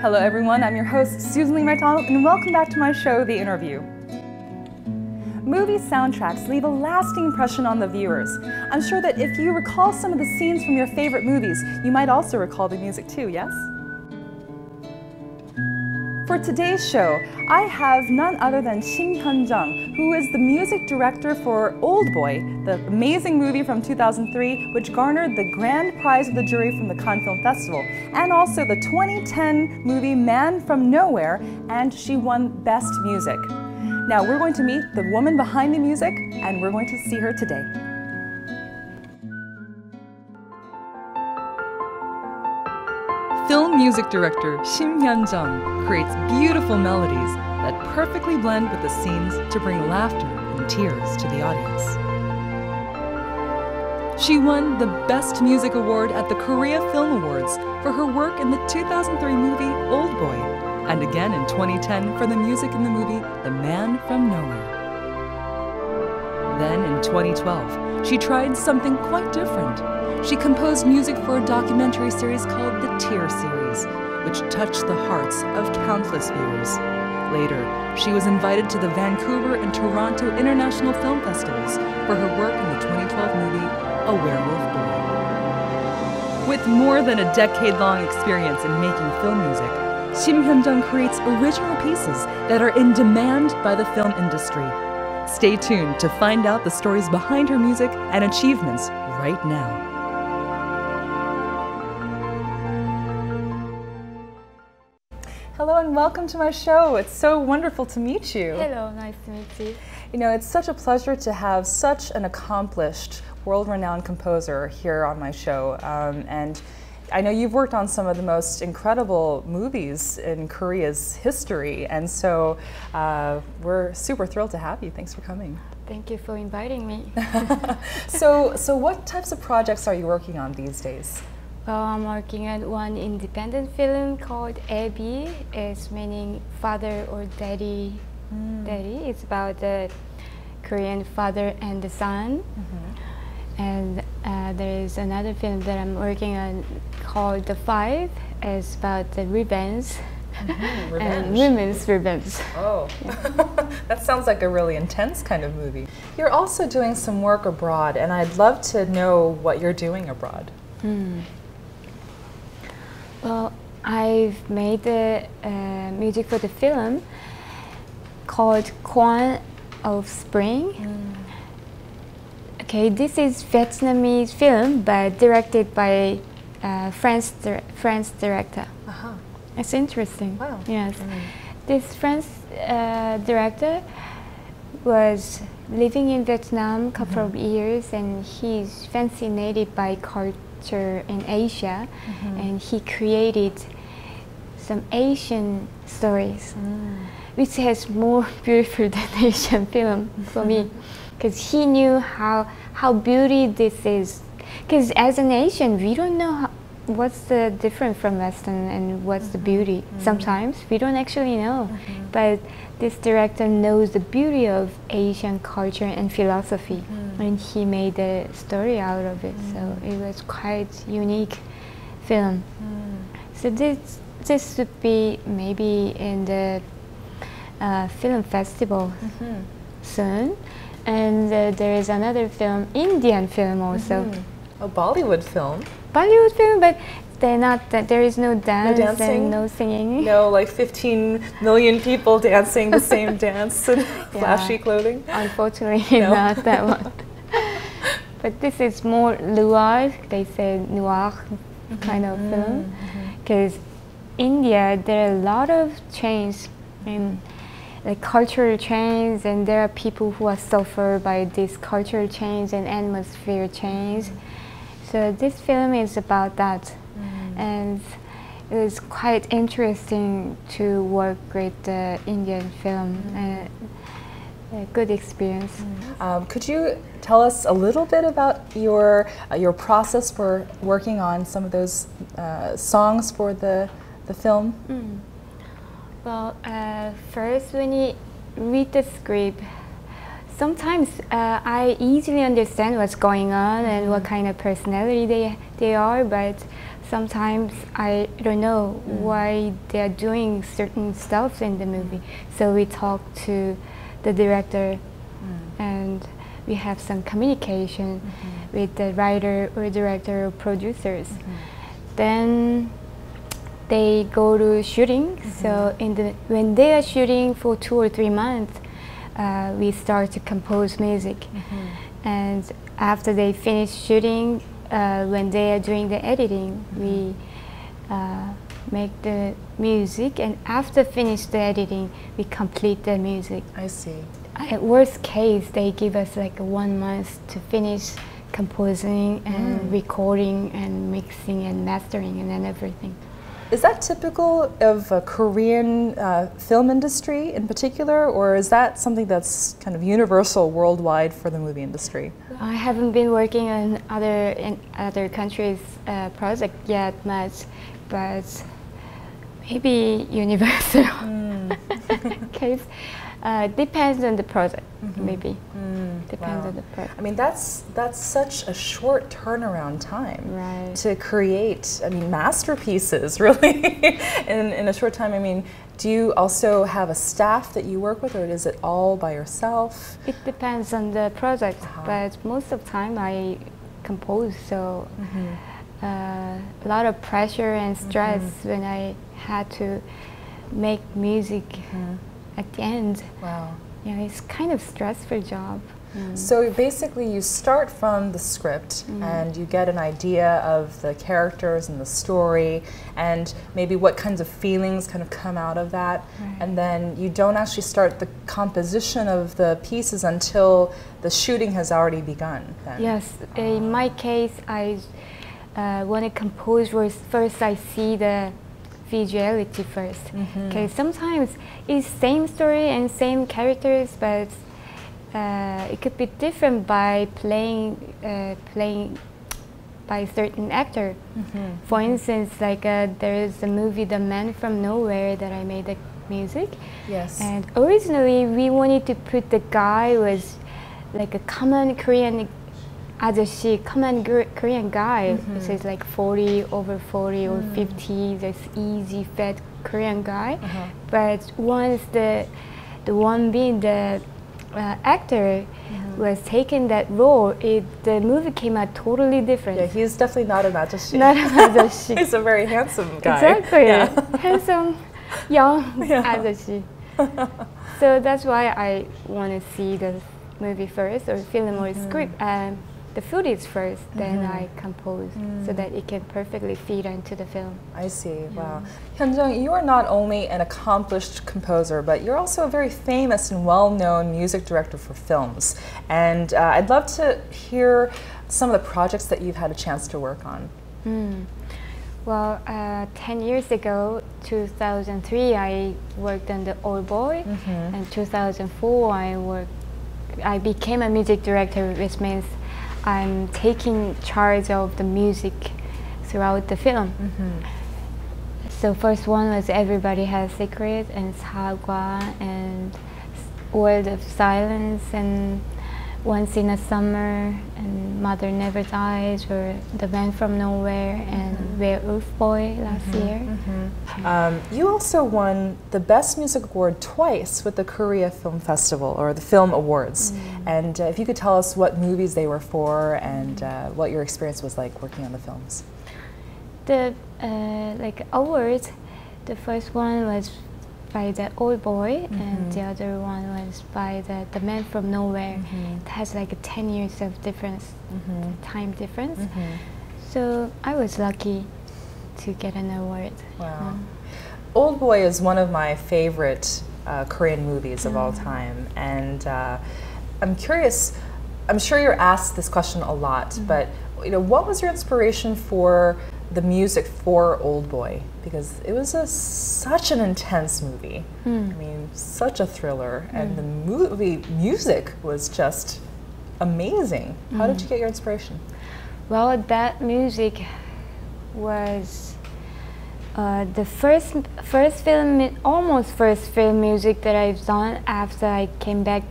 Hello everyone, I'm your host Susan Lee Martano, and welcome back to my show, The Interview. Movie soundtracks leave a lasting impression on the viewers. I'm sure that if you recall some of the scenes from your favorite movies, you might also recall the music too, yes? For today's show, I have none other than Shim Hyun-jung, who is the music director for Old Boy, the amazing movie from 2003, which garnered the grand prize of the jury from the Cannes Film Festival, and also the 2010 movie Man from Nowhere, and she won Best Music. Now we're going to meet the woman behind the music, and we're going to see her today. Film music director Shim Hyun-jung creates beautiful melodies that perfectly blend with the scenes to bring laughter and tears to the audience. She won the Best Music Award at the Korea Film Awards for her work in the 2003 movie Old Boy, and again in 2010 for the music in the movie The Man from Nowhere. Then in 2012, she tried something quite different. She composed music for a documentary series called The Tear Series, which touched the hearts of countless viewers. Later, she was invited to the Vancouver and Toronto International Film Festivals for her work in the 2012 movie A Werewolf Boy. With more than a decade-long experience in making film music, Shim Hyun-jung creates original pieces that are in demand by the film industry. Stay tuned to find out the stories behind her music and achievements right now. Hello and welcome to my show. It's so wonderful to meet you. Hello, nice to meet you. You know, it's such a pleasure to have such an accomplished, world-renowned composer here on my show. And I know you've worked on some of the most incredible movies in Korea's history, and so we're super thrilled to have you. Thanks for coming. Thank you for inviting me. So what types of projects are you working on these days? Well, I'm working on one independent film called Abby. It's meaning father or daddy. Daddy. It's about the Korean father and the son. And there is another film that I'm working on called The Five. It's about the revenge. And women's revenge. Oh, that sounds like a really intense kind of movie. You're also doing some work abroad, and I'd love to know what you're doing abroad. Well, I've made the music for the film called Quan of Spring. Okay, this is Vietnamese film, but directed by French director. It's interesting. Wow. Yes, this French director was living in Vietnam a couple of years, and he's fascinated by culture in Asia, and he created some Asian stories, which has more beautiful than Asian film for me, because he knew how beauty this is. Because as an Asian, we don't know what's the difference from Western and what's the beauty. Sometimes we don't actually know, but this director knows the beauty of Asian culture and philosophy, and he made a story out of it. So it was quite unique film. So this should be maybe in the film festival soon. And there is another film, Indian film also. A Bollywood film? Bollywood film, but they're not. There is no dance, no dancing, and no singing. No, like 15 million people dancing the same dance in flashy clothing. Unfortunately, not that one. But this is more noir. They say noir kind of film, because India there are a lot of change, like cultural change, and there are people who are suffered by this cultural change and atmosphere change. So this film is about that, and it was quite interesting to work with the Indian film. A good experience. Could you tell us a little bit about your process for working on some of those songs for the film? Well, first when you read the script, sometimes I easily understand what's going on and what kind of personality they are, but sometimes I don't know why they are doing certain stuff in the movie. So we talk to the director and we have some communication with the writer or director or producers. Then they go to shooting. So when they are shooting for 2 or 3 months, we start to compose music. And after they finish shooting, when they are doing the editing, we make the music, and after finish the editing, we complete the music. I see. At worst case, they give us like 1 month to finish composing and recording and mixing and mastering and then everything. Is that typical of a Korean film industry in particular, or is that something that's kind of universal worldwide for the movie industry? I haven't been working on other countries' project yet much, but maybe universal case. Depends on the project, maybe. Depends on the project. I mean, that's such a short turnaround time to create, I mean, masterpieces, really, in a short time. I mean, do you also have a staff that you work with, or is it all by yourself? It depends on the project, but most of the time I compose, so a lot of pressure and stress when I had to make music at the end. Wow. Yeah, it's kind of stressful job. So basically you start from the script and you get an idea of the characters and the story and maybe what kinds of feelings kind of come out of that, and then you don't actually start the composition of the pieces until the shooting has already begun then. Yes, in my case I want to compose first I see the visuality first. Okay, sometimes it's same story and same characters, but it could be different by playing by a certain actor. For instance, like there is a movie, The Man from Nowhere, that I made the music. Yes. And originally we wanted to put the guy was like a common Korean 아저씨, common Korean guy. So it's like 40, over 40 or 50, this easy, fat Korean guy. But once the one being the actor was taking that role, the movie came out totally different. Yeah, he's definitely not an ajashi. Not an ajashi. He's a very handsome guy. Exactly. Yeah. Handsome, young ajashi. So that's why I want to see the movie first, or film or script. The footage first, then I compose so that it can perfectly fit into the film. I see. Wow. Hyun-jung, you are not only an accomplished composer, but you're also a very famous and well-known music director for films. And I'd love to hear some of the projects that you've had a chance to work on. Well, 10 years ago, 2003, I worked on The Old Boy, and 2004 I became a music director, which means I'm taking charge of the music throughout the film. So first one was Everybody Has Secret, and 사과, and World of Silence, and Once in a Summer, and Mother Never Dies, or The Man from Nowhere, and Werewolf Boy last year. You also won the Best Music Award twice with the Korea Film Festival, or the Film Awards. And if you could tell us what movies they were for and what your experience was like working on the films. The awards, the first one was by The Old Boy, and the other one was by the Man from Nowhere. It has like 10 years of difference, time difference. So I was lucky to get an award. Wow. Old Boy is one of my favorite Korean movies of all time, and I'm curious, I'm sure you're asked this question a lot, but what was your inspiration for the music for Old Boy? Because it was such an intense movie. I mean, such a thriller, and the movie music was just amazing. How did you get your inspiration? Well, that music was The first film, almost first film music that I've done after I came back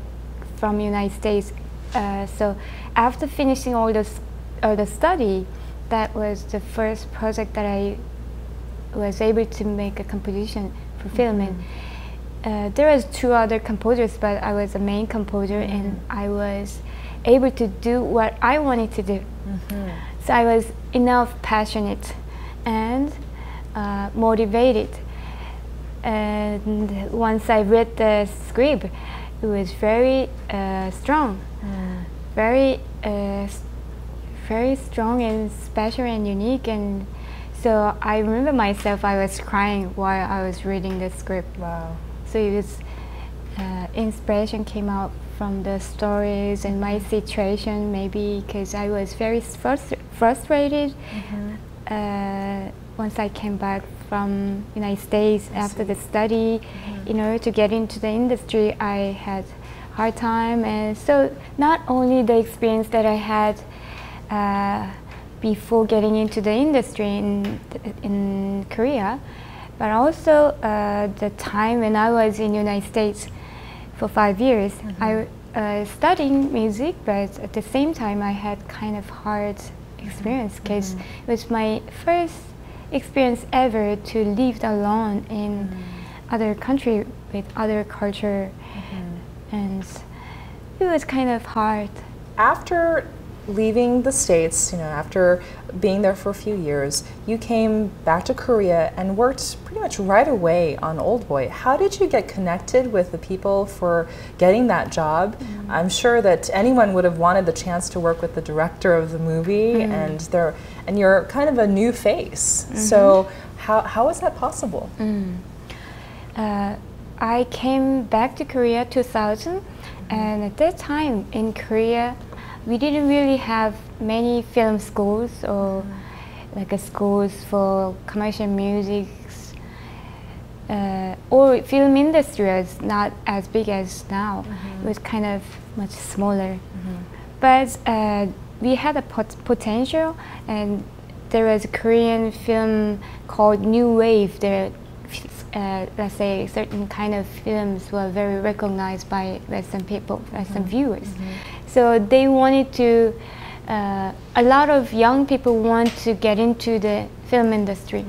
from United States. So after finishing all the study, that was the first project that I was able to make a composition for film. And there was 2 other composers, but I was the main composer, and I was able to do what I wanted to do. So I was enough passionate and motivated. And once I read the script, it was very strong, very strong and special and unique. And so I remember myself, I was crying while I was reading the script. Wow. So it was inspiration came out from the stories and my situation, maybe because I was very frustrated once I came back from United States after the study. In order to get into the industry, I had hard time. And so not only the experience that I had before getting into the industry in Korea, but also the time when I was in United States for 5 years. I studying music, but at the same time I had kind of hard experience because it was my first experience ever to live alone in other country with other culture, and it was kind of hard. After leaving the States, after being there for a few years, you came back to Korea and worked pretty much right away on Old Boy. How did you get connected with the people for getting that job? I'm sure that anyone would have wanted the chance to work with the director of the movie, and you're kind of a new face. So how was that possible? I came back to Korea 2000, and at that time in Korea, we didn't really have many film schools or like schools for commercial music, or film industry was not as big as now. It was kind of much smaller. But we had a potential, and there was a Korean film called New Wave. There, let's say certain kind of films were very recognized by Western people, Western viewers. So they wanted to, a lot of young people want to get into the film industry.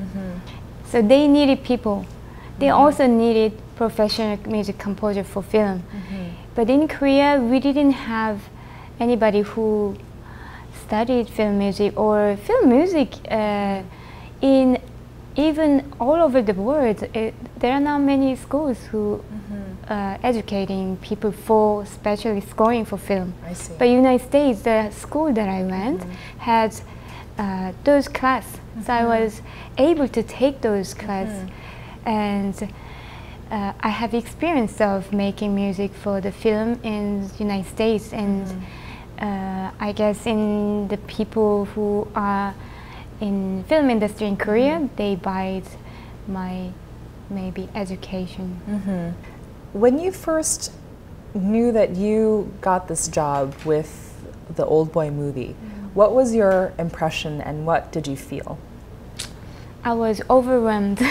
So they needed people. They also needed professional music composer for film. But in Korea, we didn't have anybody who studied film music or film music in even all over the world. There are not many schools who educating people for especially scoring for film. I see. But United States, the school that I went had those classes. So I was able to take those classes, and I have experience of making music for the film in the United States, and I guess in the people who are in film industry in Korea, they buy my maybe education. When you first knew that you got this job with the Old Boy movie, what was your impression and what did you feel? I was overwhelmed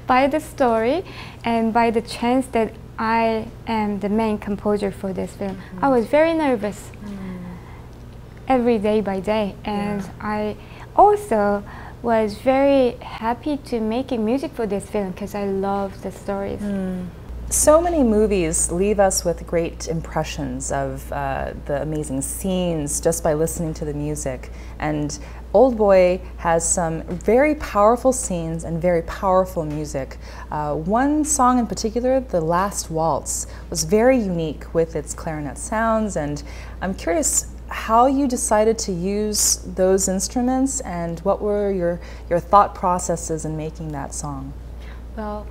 by the story and by the chance that I am the main composer for this film. I was very nervous every day by day, and I also was very happy to making music for this film because I love the stories. So many movies leave us with great impressions of the amazing scenes just by listening to the music. And Old Boy has some very powerful scenes and very powerful music. One song in particular, the Last Waltz, was very unique with its clarinet sounds, and I'm curious how you decided to use those instruments and what were your thought processes in making that song? Well,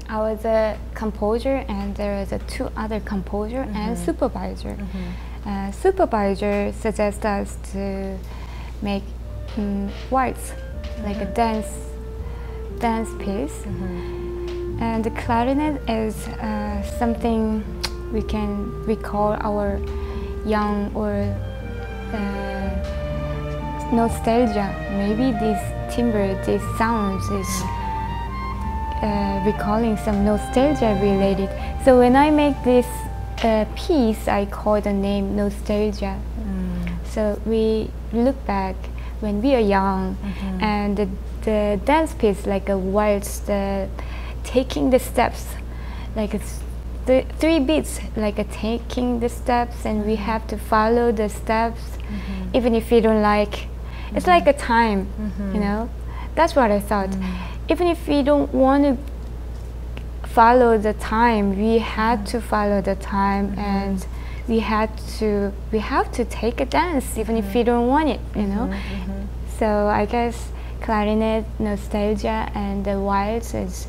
I was a composer, and there was 2 other composer and supervisor. Supervisor suggested us to make waltz, like a dance piece, and the clarinet is something we can recall our young or nostalgia. Maybe this timbre, these sounds is recalling some nostalgia related. So when I make this piece, I call the name Nostalgia. So we look back when we are young, and the dance piece, like a waltz, taking the steps, like it's the 3 beats, like a taking the steps, and we have to follow the steps, even if we don't like. It's like a time, you know. That's what I thought. Even if we don't want to follow the time, we had to follow the time, and we have to take a dance, even if we don't want it, you know. So I guess clarinet, nostalgia, and the waltz is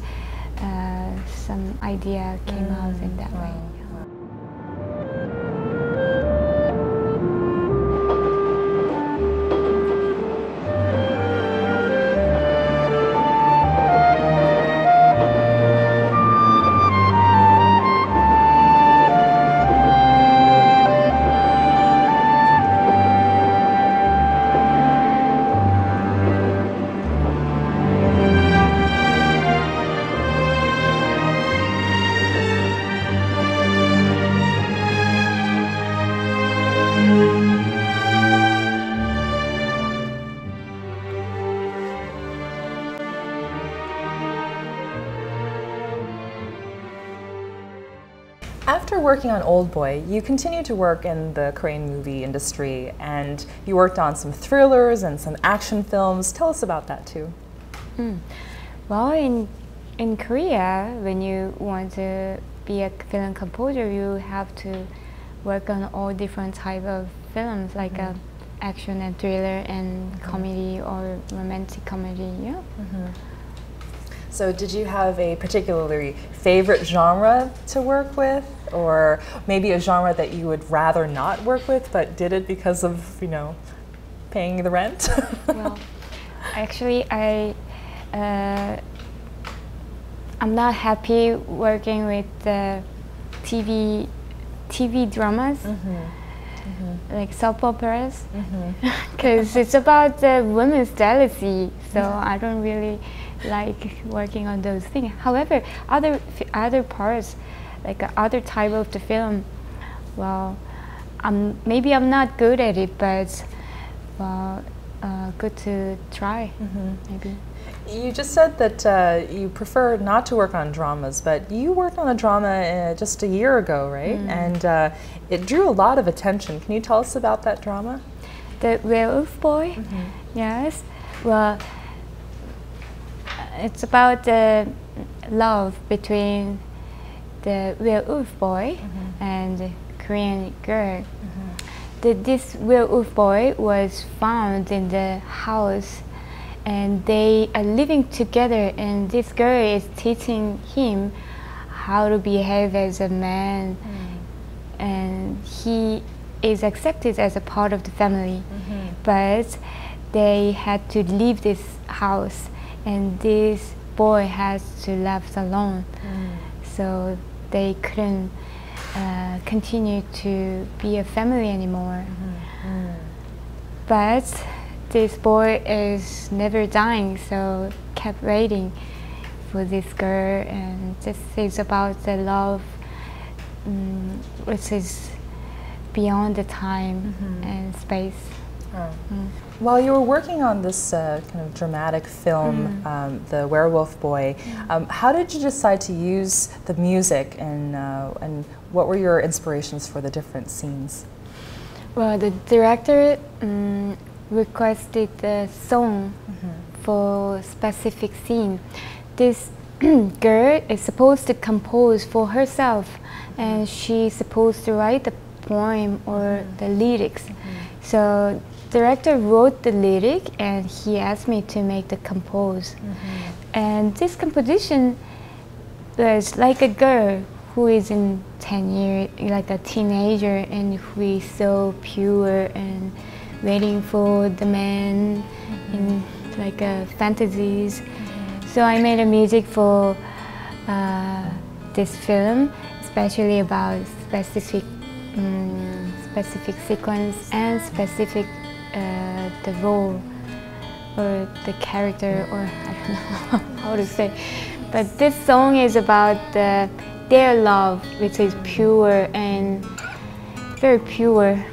some idea came out in that way. After working on Old Boy, you continued to work in the Korean movie industry, and you worked on some thrillers and some action films. Tell us about that too. Well, in Korea, when you want to be a film composer, you have to work on all different type of films, like action and thriller and comedy or romantic comedy. Yeah. So did you have a particularly favorite genre to work with, or maybe a genre that you would rather not work with but did it because of, you know, paying the rent? Well, actually I'm not happy working with the TV dramas, like soap operas, because it's about the women's jealousy, so I don't really like working on those things. However, other parts, like other type of the film, well, maybe I'm not good at it, but well, good to try, maybe. You just said that you prefer not to work on dramas, but you worked on a drama just a year ago, right? And it drew a lot of attention. Can you tell us about that drama? The Werewolf Boy? Yes. Well, it's about the love between the werewolf boy and the Korean girl. This werewolf boy was found in the house, and they are living together, and this girl is teaching him how to behave as a man, and he is accepted as a part of the family, but they had to leave this house, and this boy has to left alone, so they couldn't continue to be a family anymore. But this boy is never dying, so kept waiting for this girl, and this is about the love which is beyond the time and space. While you were working on this kind of dramatic film, The Werewolf Boy, how did you decide to use the music, and what were your inspirations for the different scenes? Well, the director requested the song for specific scene. This girl is supposed to compose for herself, and she's supposed to write the poem or the lyrics. So director wrote the lyric, and he asked me to make the compose. And this composition was like a girl who is in 10 years, like a teenager, and who is so pure and waiting for the man in like fantasies. So I made a music for this film, especially about specific sequence and specific the role or the character, or I don't know how to say. But this song is about their love, which is pure and very pure.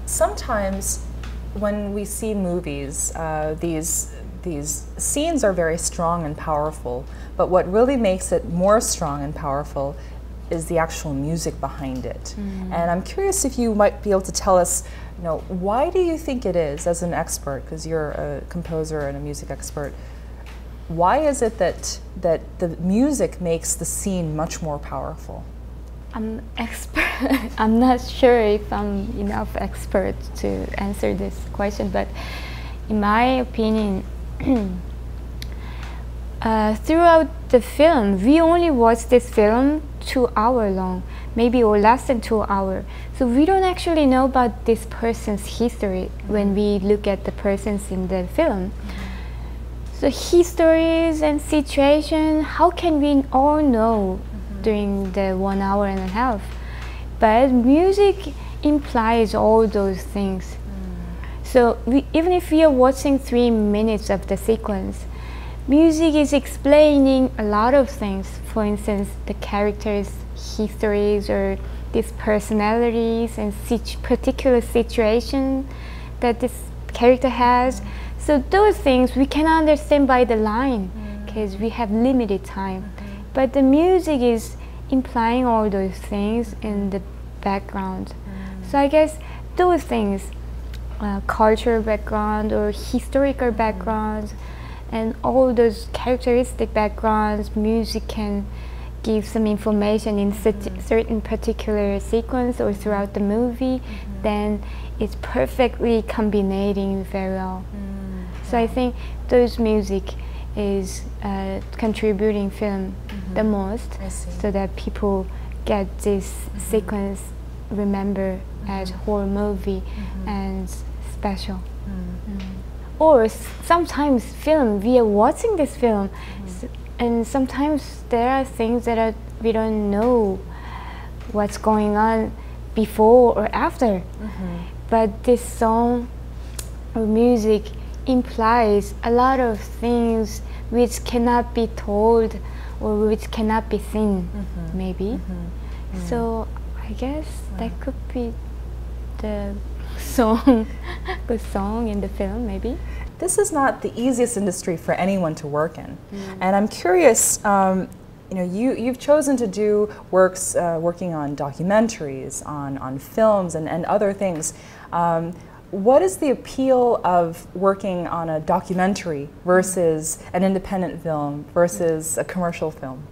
Sometimes when we see movies, these scenes are very strong and powerful, but what really makes it more strong and powerful is the actual music behind it. And I'm curious if you might be able to tell us, why do you think it is, as an expert, because you're a composer and a music expert, why is it that the music makes the scene much more powerful? I'm expert. I'm not sure if I'm enough expert to answer this question, but in my opinion, throughout the film, we only watch this film 2 hours long, maybe or less than 2 hours. So we don't actually know about this person's history when we look at the persons in the film. So histories and situation, how can we all know during the 1 hour and a half? But music implies all those things. So even if we are watching 3 minutes of the sequence, music is explaining a lot of things. For instance, the characters' histories or these personalities and particular situation that this character has. So those things we can understand by the line because we have limited time. But the music is implying all those things in the background. So I guess those things, cultural background or historical backgrounds, and all those characteristic backgrounds, music can give some information in certain particular sequence or throughout the movie, then it's perfectly combining very well. So I think those music is contributing film the most, so that people get this sequence remember as whole movie and special. Or sometimes film, we are watching this film, and sometimes there are things that we don't know what's going on before or after. But this song or music implies a lot of things which cannot be told or which cannot be seen, maybe. So I guess that could be the song, good song in the film, maybe. This is not the easiest industry for anyone to work in, and I'm curious. You've chosen to do works working on documentaries, on films, and other things. What is the appeal of working on a documentary versus an independent film versus a commercial film?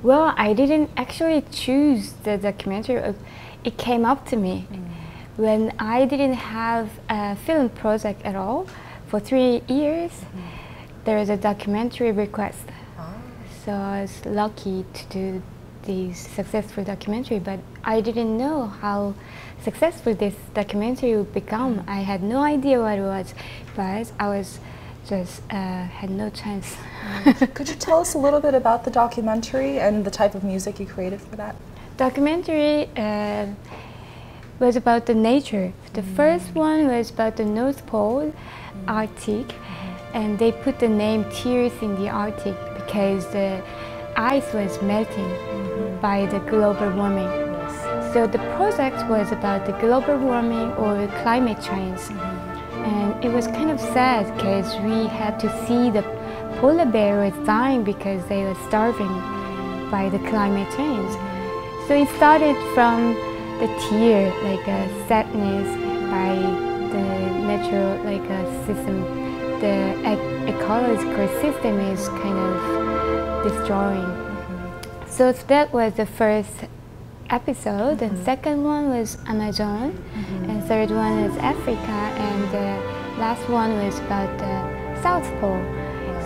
Well, I didn't actually choose the documentary. It came up to me when I didn't have a film project at all for 3 years. There was a documentary request. So I was lucky to do this successful documentary, but I didn't know how successful this documentary would become. I had no idea what it was, but I was just had no chance. Could you tell us a little bit about the documentary and the type of music you created for that? Documentary was about the nature. The first one was about the North Pole, Arctic, and they put the name Tears in the Arctic because the ice was melting by the global warming. So the project was about the global warming or climate change. And it was kind of sad because we had to see the polar bear was dying because they were starving by the climate change. So it started from the tear, like a sadness by the natural system the ecological system is kind of destroying. So that was the first episode, and second one was Amazon, and third one was Africa, and the last one was about the South Pole.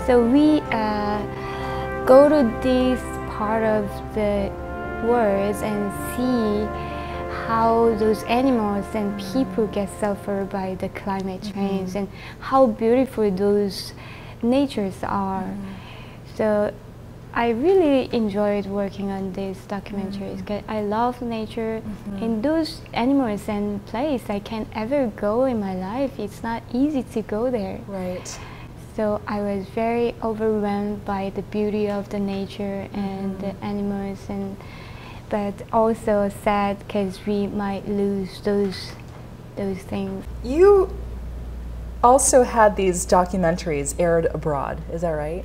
So we go to this part of the world and see how those animals and people get suffered by the climate change and how beautiful those natures are. So I really enjoyed working on these documentaries because I love nature. In those animals and places I can't ever go in my life, it's not easy to go there. Right. So I was very overwhelmed by the beauty of the nature and the animals, and but also sad because we might lose those things. You also had these documentaries aired abroad, is that right?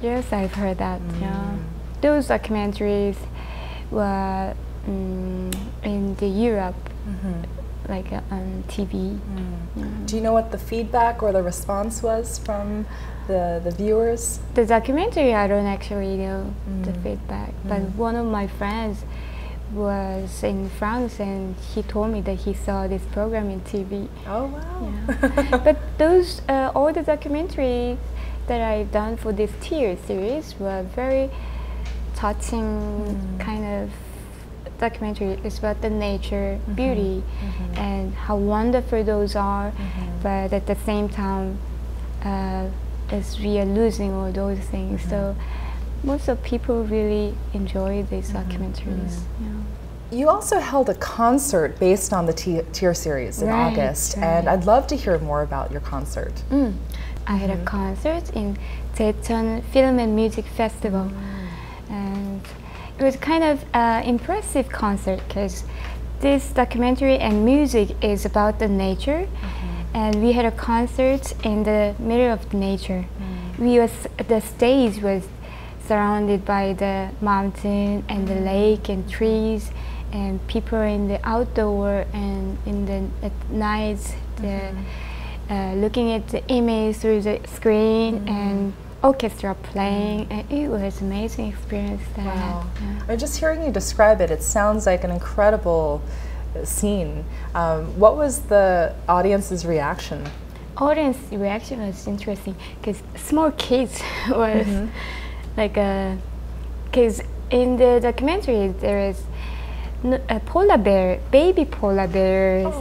Yes, I've heard that. Yeah, those documentaries were in the Europe, like on TV. Do you know what the feedback or the response was from the viewers? The documentary, I don't actually know the feedback, but one of my friends was in France and he told me that he saw this program in TV. Oh wow! Yeah. But those all the documentaries that I've done for this Tear series were very touching kind of documentary. It's about the nature, beauty, and how wonderful those are, but at the same time, as we are losing all those things. So most of people really enjoy these documentaries. Yeah. You also held a concert based on the Tear series in August, and I'd love to hear more about your concert. I had a concert in Daejeon Film and Music Festival, and it was kind of an impressive concert because this documentary and music is about the nature, and we had a concert in the middle of nature. The stage was surrounded by the mountain and the lake and trees, and people in the outdoor, and in the at night looking at the image through the screen and orchestra playing, and it was an amazing experience that I had. Yeah. Just hearing you describe it, it sounds like an incredible scene. What was the audience's reaction? Audience reaction was interesting because small kids was like because in the documentary there is a polar bear, baby polar bears,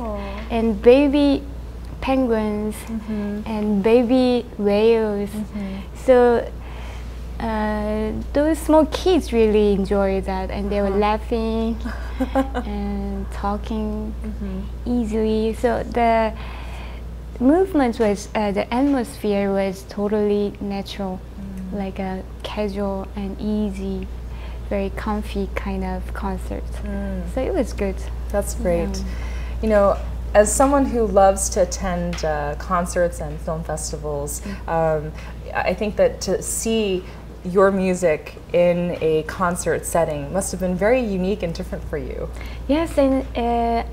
and baby penguins and baby whales. So those small kids really enjoyed that, and they were laughing and talking easily. So the movement was, the atmosphere was totally natural, like a casual and easy, very comfy kind of concert. So it was good. That's great. You know, as someone who loves to attend concerts and film festivals, I think that to see your music in a concert setting must have been very unique and different for you. Yes, and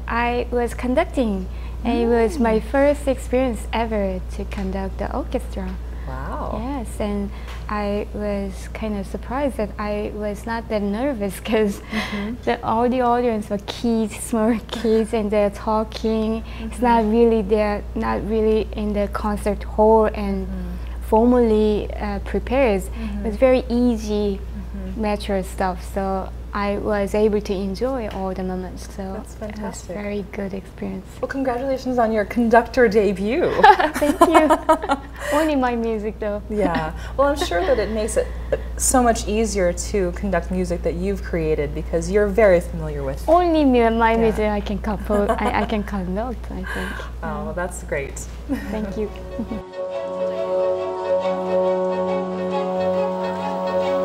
I was conducting, and it was my first experience ever to conduct the orchestra. Wow. Yes, and I was kind of surprised that I was not that nervous because all the audience were kids, small kids, and they're talking. It's not really, they're not really in the concert hall and formally prepared. It was very easy, mature stuff. So I was able to enjoy all the moments. So that's fantastic. It was a very good experience. Well, congratulations on your conductor debut. Thank you. Only my music though. Yeah. Well, I'm sure that it makes it so much easier to conduct music that you've created because you're very familiar with. Only my music I can compose. I can conduct, I think. Oh, well, that's great. Thank you.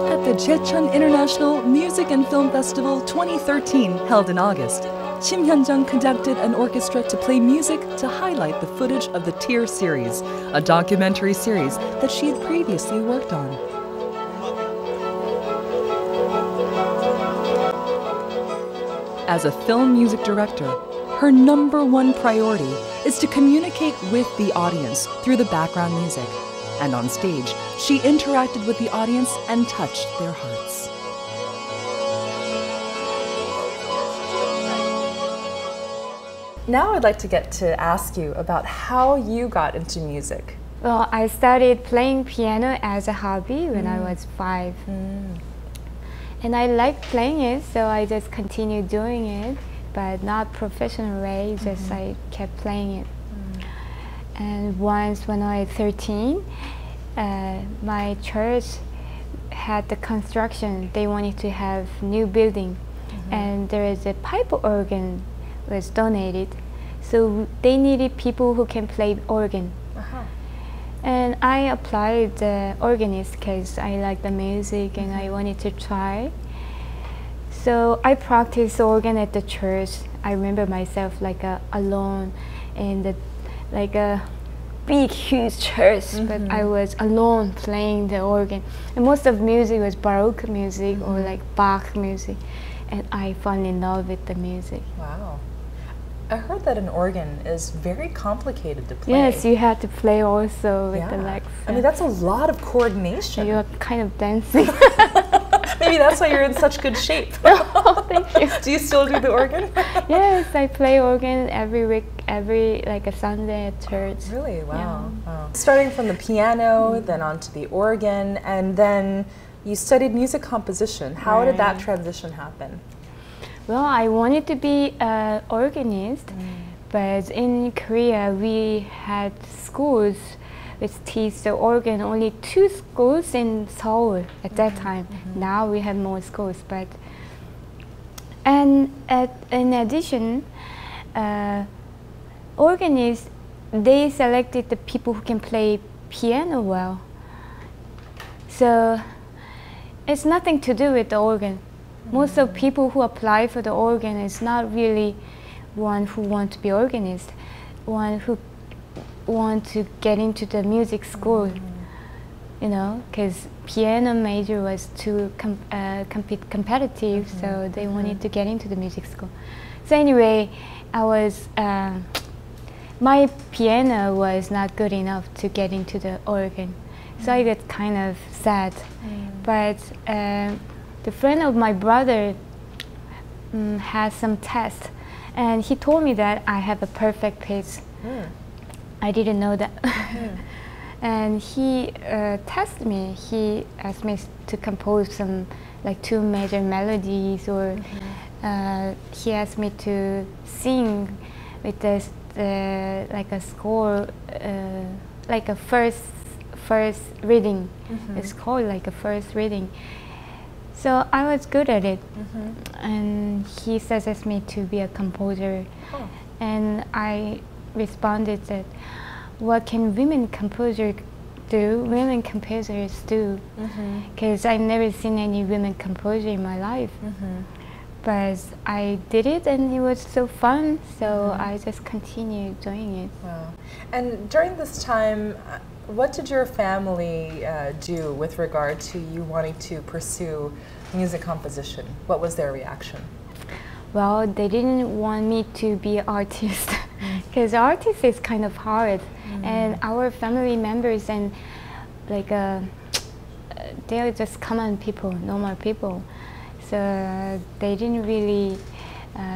At the Daejeon International Music and Film Festival 2013, held in August, Shim Hyun-jung conducted an orchestra to play music to highlight the footage of the Tear series, a documentary series that she had previously worked on. As a film music director, her #1 priority is to communicate with the audience through the background music. And on stage, she interacted with the audience and touched their hearts. Now I'd like to get to ask you about how you got into music. Well, I started playing piano as a hobby when I was 5. And I liked playing it, so I just continued doing it, but not professional way, just I kept playing it. And once when I was 13, my church had the construction. They wanted to have new building, and there is a pipe organ was donated, so they needed people who can play organ. And I applied the organist because I like the music and I wanted to try. So I practiced organ at the church. I remember myself like alone in the like a big huge church, but I was alone playing the organ. And most of music was Baroque music or like Bach music, and I fell in love with the music. Wow. I heard that an organ is very complicated to play. Yes, you have to play also with the legs. I mean, that's a lot of coordination. You're kind of dancing. Maybe that's why you're in such good shape. Oh, thank you. Do you still do the organ? Yes, I play organ every week, every like a Sunday at church. Really? Wow. Yeah. Wow. Starting from the piano, then onto the organ, and then you studied music composition. How did that transition happen? Well, I wanted to be an organist, but in Korea we had schools which teach the organ, only 2 schools in Seoul at that time. Now we have more schools, but in addition, organists, they selected the people who can play piano well. So it's nothing to do with the organ. Most of people who apply for the organ is not really one who want to be organist, one who want to get into the music school, you know, because piano major was too competitive, so they wanted to get into the music school. So anyway, I was, my piano was not good enough to get into the organ, so I got kind of sad. But the friend of my brother had some tests, and he told me that I have a perfect pitch. I didn't know that. And he tested me. He asked me to compose some like 2 major melodies, or he asked me to sing with this like a score, like a first reading. It's called like a first reading. So I was good at it, and he suggested me to be a composer, and I responded that, what can women composers do? Women composers do, because I've never seen any women composer in my life. But I did it, and it was so fun. So I just continued doing it. Wow! And during this time, what did your family do with regard to you wanting to pursue music composition? What was their reaction? Well, they didn't want me to be an artist, because artist is kind of hard, and our family members and like they're just common people, normal people, so they didn't really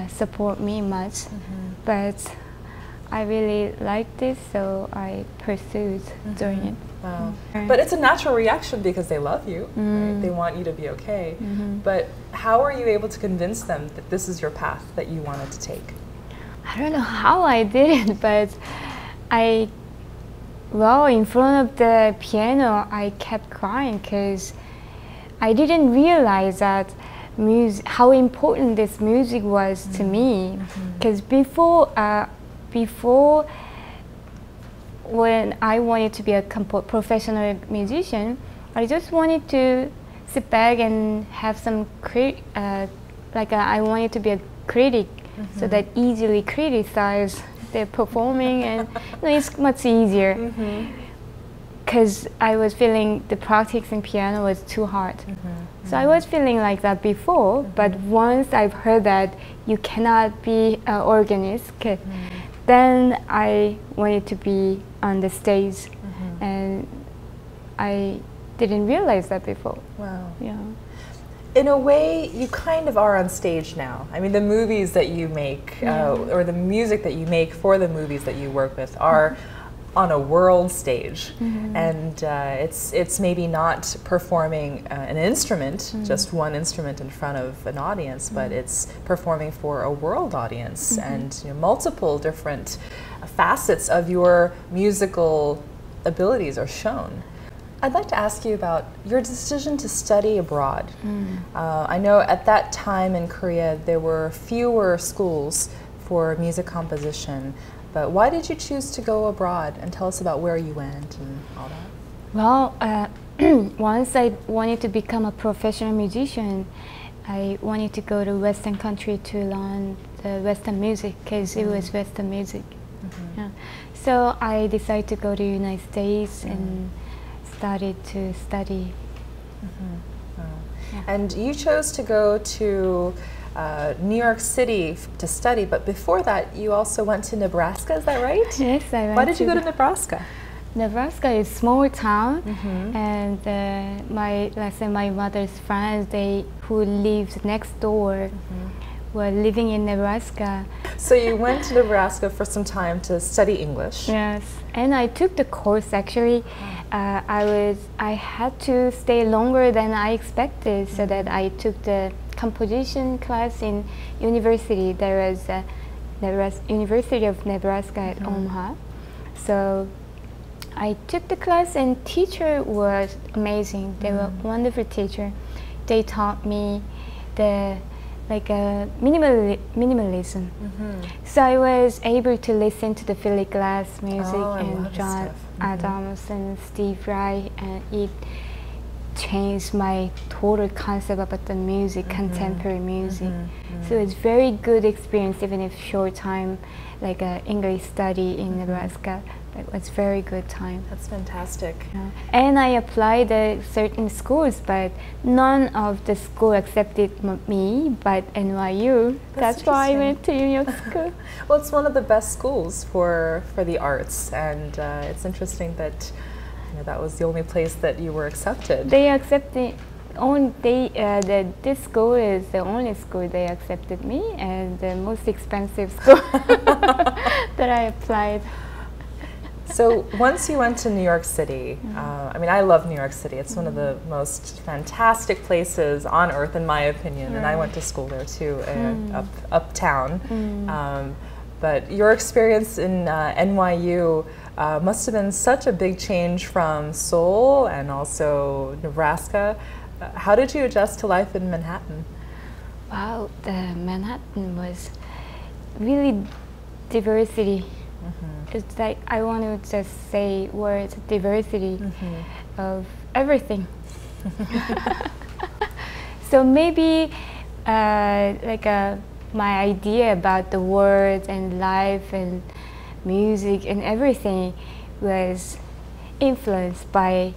support me much. But I really liked this, so I pursued doing it. Wow. But it's a natural reaction because they love you. Right? They want you to be okay. But how were you able to convince them that this is your path that you wanted to take? I don't know how I did it, but well, in front of the piano, I kept crying because I didn't realize that how important this music was to me. Because before, when I wanted to be a professional musician, I just wanted to sit back and have some I wanted to be a critic, so that easily criticize their performing, and it's much easier. because I was feeling the practicing piano was too hard. So I was feeling like that before, but once I've heard that you cannot be an organist, then I wanted to be on the stage, and I didn't realize that before. Wow. Yeah. In a way, you kind of are on stage now. I mean, the movies that you make, or the music that you make for the movies that you work with are on a world stage, and it's maybe not performing an instrument, just one instrument in front of an audience, but it's performing for a world audience, and multiple different facets of your musical abilities are shown. I'd like to ask you about your decision to study abroad. I know at that time in Korea there were fewer schools for music composition, but why did you choose to go abroad? And tell us about where you went and all that. Well, once I wanted to become a professional musician, I wanted to go to Western country to learn the Western music, because it was Western music. Yeah. So I decided to go to the United States and started to study. Wow. And you chose to go to New York City to study, but before that you also went to Nebraska, is that right? Yes, I went. Why did you go to Nebraska? Nebraska is a small town, and my mother's friends, who lived next door, were living in Nebraska. So you went to Nebraska for some time to study English. Yes, and I took the course actually. I had to stay longer than I expected, so that I took the composition class in university. There was University of Nebraska at Omaha. So I took the class, and teacher was amazing. They were wonderful teacher. They taught me the minimalism. So I was able to listen to the Philip Glass music and John Adams and Steve Reich, and it changed my total concept about the music, contemporary music. So it's very good experience, even if short time, like English study in Nebraska. It was very good time. That's fantastic. Yeah. And I applied at certain schools, but none of the school accepted me, but NYU. That's why I went to New York School. Well, it's one of the best schools for the arts, and it's interesting that that was the only place that you were accepted. They accepted. This school is the only school they accepted me, and the most expensive school that I applied. So once you went to New York City, I mean, I love New York City. It's one of the most fantastic places on earth, in my opinion. And I went to school there too, uptown. But your experience in NYU must have been such a big change from Seoul and also Nebraska. How did you adjust to life in Manhattan? Wow, the Manhattan was really diversity. It's like, I want to just say words, diversity of everything. So maybe my idea about the world and life and music and everything was influenced by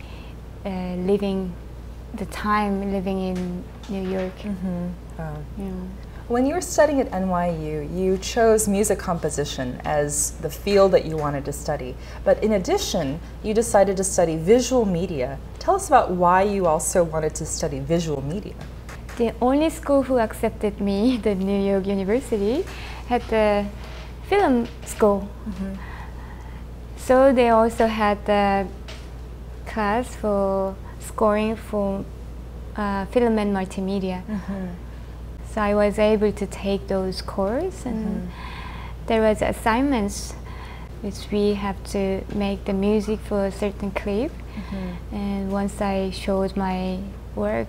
living in New York. Wow. Yeah. When you were studying at NYU, you chose music composition as the field that you wanted to study. But in addition, you decided to study visual media. Tell us about why you also wanted to study visual media. The only school who accepted me, the New York University, had the film school. So they also had the class for scoring for film and multimedia. So I was able to take those courses, and there was assignments which we have to make the music for a certain clip. And once I showed my work,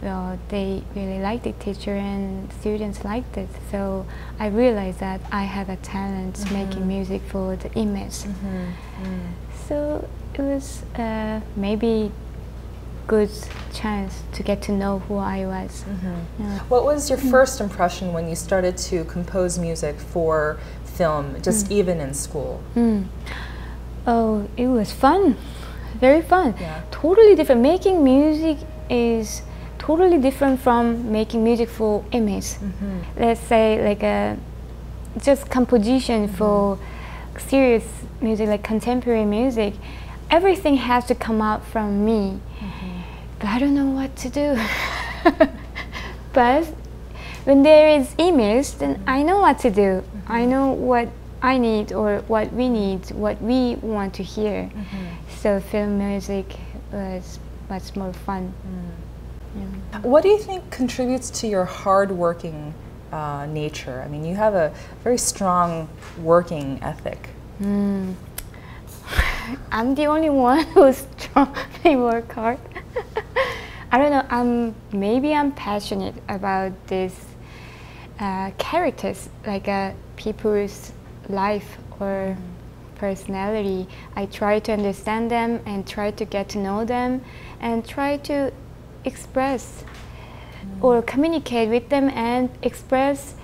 well, they really liked it, teacher and students liked it. So I realized that I have a talent making music for the image. So it was maybe good chance to get to know who I was. Yeah. What was your first impression when you started to compose music for film, just even in school? Oh, it was fun. very fun. Yeah. Totally different. Making music is totally different from making music for image. Let's say like a just composition for serious music, like contemporary music. Everything has to come out from me, but I don't know what to do. But when there is image, then I know what to do. I know what I need or what we need, what we want to hear. So film music was much more fun. Yeah. What do you think contributes to your hard-working nature? I mean, you have a very strong working ethic. I'm the only one who's strongly work hard. I don't know. Maybe I'm passionate about these characters, like people's life or personality. I try to understand them and try to get to know them and try to express or communicate with them and express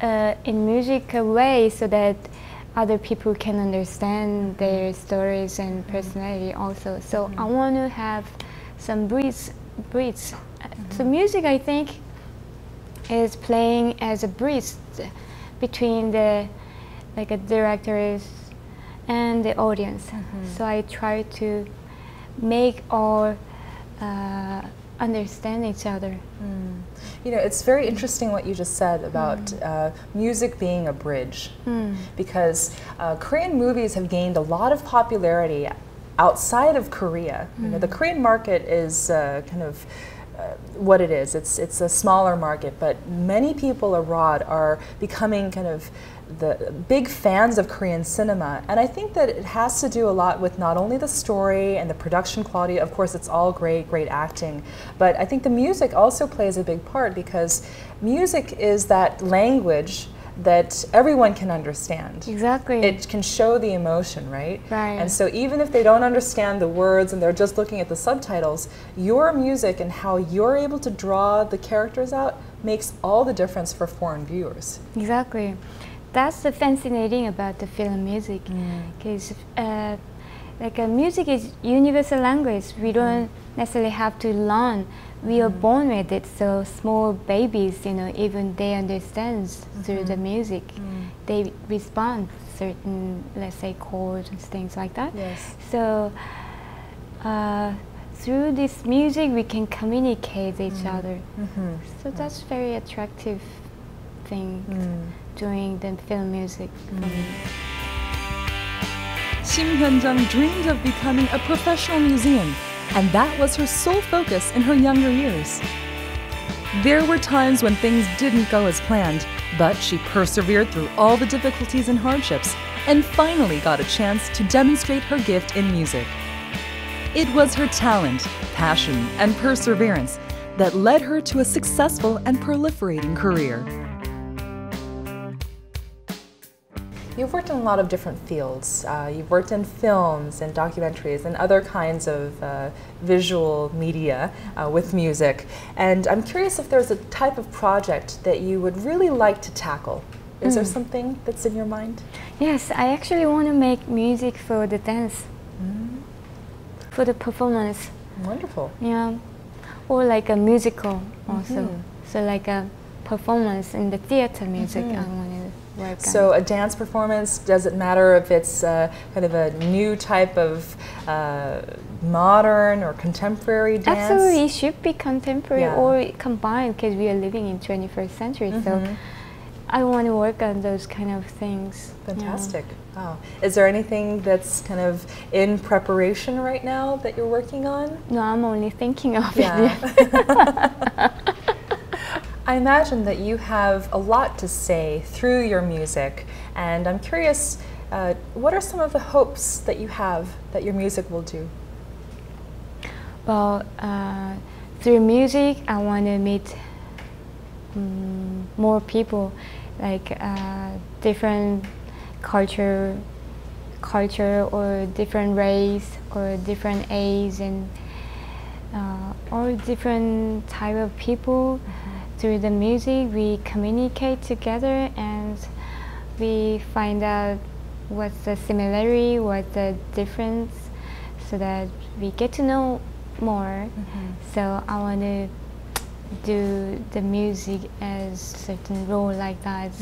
in music a way so that other people can understand their stories and personality also. So I want to have some bridge. So music, I think, is playing as a bridge between the directors and the audience. So I try to make all understand each other. You know, it's very interesting what you just said about music being a bridge, because Korean movies have gained a lot of popularity outside of Korea. You know, the Korean market is kind of what it is. It's a smaller market, but many people abroad are becoming kind of the big fans of Korean cinema, and I think that it has to do a lot with not only the story and the production quality. Of course, it's all great acting, but I think the music also plays a big part, because music is that language that everyone can understand. Exactly. It can show the emotion, right? Right. And so even if they don't understand the words and they're just looking at the subtitles, your music and how you're able to draw the characters out makes all the difference for foreign viewers. Exactly. That's the fascinating about the film music, because music is universal language. We don't necessarily have to learn. We are born with it. So small babies, you know, even they understand through the music. They respond to certain, let's say, chords and things like that. Yes. So through this music, we can communicate with each other. So that's very attractive thing. Doing the film music for me. Shim Hyun-jung dreamed of becoming a professional musician, and that was her sole focus in her younger years. There were times when things didn't go as planned, but she persevered through all the difficulties and hardships, and finally got a chance to demonstrate her gift in music. It was her talent, passion, and perseverance that led her to a successful and proliferating career. You've worked in a lot of different fields. You've worked in films and documentaries and other kinds of visual media with music. And I'm curious if there's a type of project that you would really like to tackle. Is there something that's in your mind? Yes, I actually want to make music for the dance, for the performance. Wonderful. Yeah, or like a musical also. So like a performance in the theater music I want to work on. So a dance performance, does it matter if it's kind of a new type of modern or contemporary dance? Absolutely, it should be contemporary or combined, because we are living in 21st century. So I want to work on those kind of things. Fantastic. Wow. Is there anything that's kind of in preparation right now that you're working on? No, I'm only thinking of it. I imagine that you have a lot to say through your music, and I'm curious, what are some of the hopes that you have that your music will do? Well, through music, I want to meet more people, like different culture or different race or different age, and all different type of people. Through the music, we communicate together and we find out what's the similarity, what's the difference. so that we get to know more. So I want to do the music as certain role like that.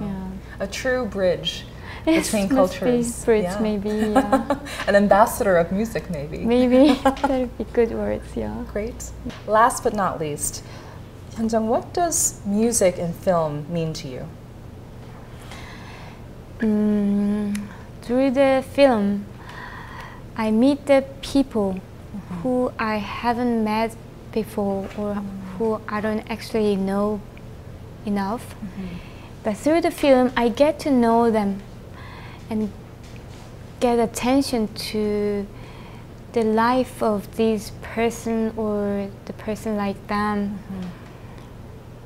Yeah. A true bridge Yes, between must cultures. be bridge, maybe. Yeah. An ambassador of music, maybe. Maybe that would be good words. Yeah. Great. Last but not least, Hyun-jung, what does music and film mean to you? Through the film, I meet the people who I haven't met before, or who I don't actually know enough. But through the film, I get to know them and get attention to the life of this person or the person like them.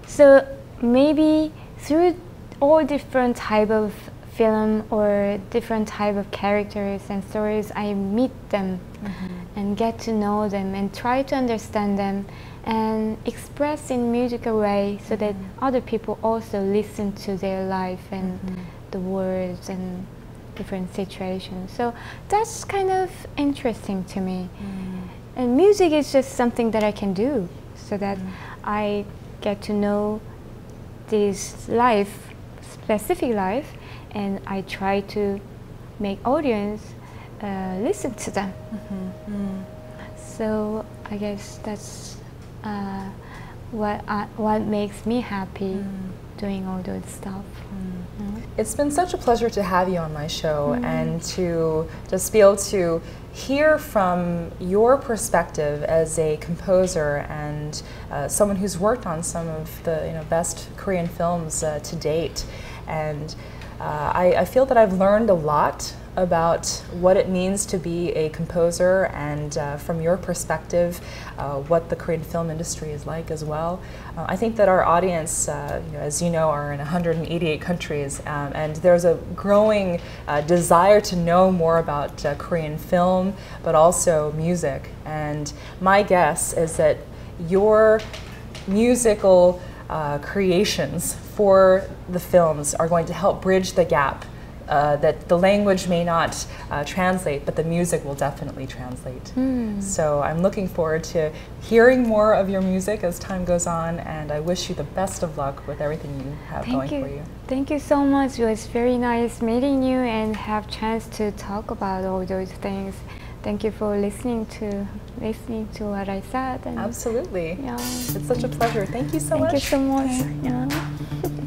So maybe through all different type of film or different type of characters and stories, I meet them and get to know them and try to understand them and express in musical way, so that other people also listen to their life and the words and different situations. So that's kind of interesting to me. And music is just something that I can do, so that I get to know this life, specific life, and I try to make audience listen to them. So I guess that's what makes me happy doing all those stuff. It's been such a pleasure to have you on my show and to just be able to hear from your perspective as a composer and someone who's worked on some of the best Korean films to date. And I feel that I've learned a lot about what it means to be a composer, and from your perspective, what the Korean film industry is like as well. I think that our audience, as you know, are in 188 countries, and there's a growing desire to know more about Korean film, but also music. And my guess is that your musical creations for the films are going to help bridge the gap that the language may not translate, but the music will definitely translate. So I'm looking forward to hearing more of your music as time goes on, and I wish you the best of luck with everything you have going for you. Thank you so much. It was very nice meeting you and have chance to talk about all those things. Thank you for listening to what I said. And Absolutely. yeah. It's such a pleasure. Thank you so much. Thank you so much. Yeah.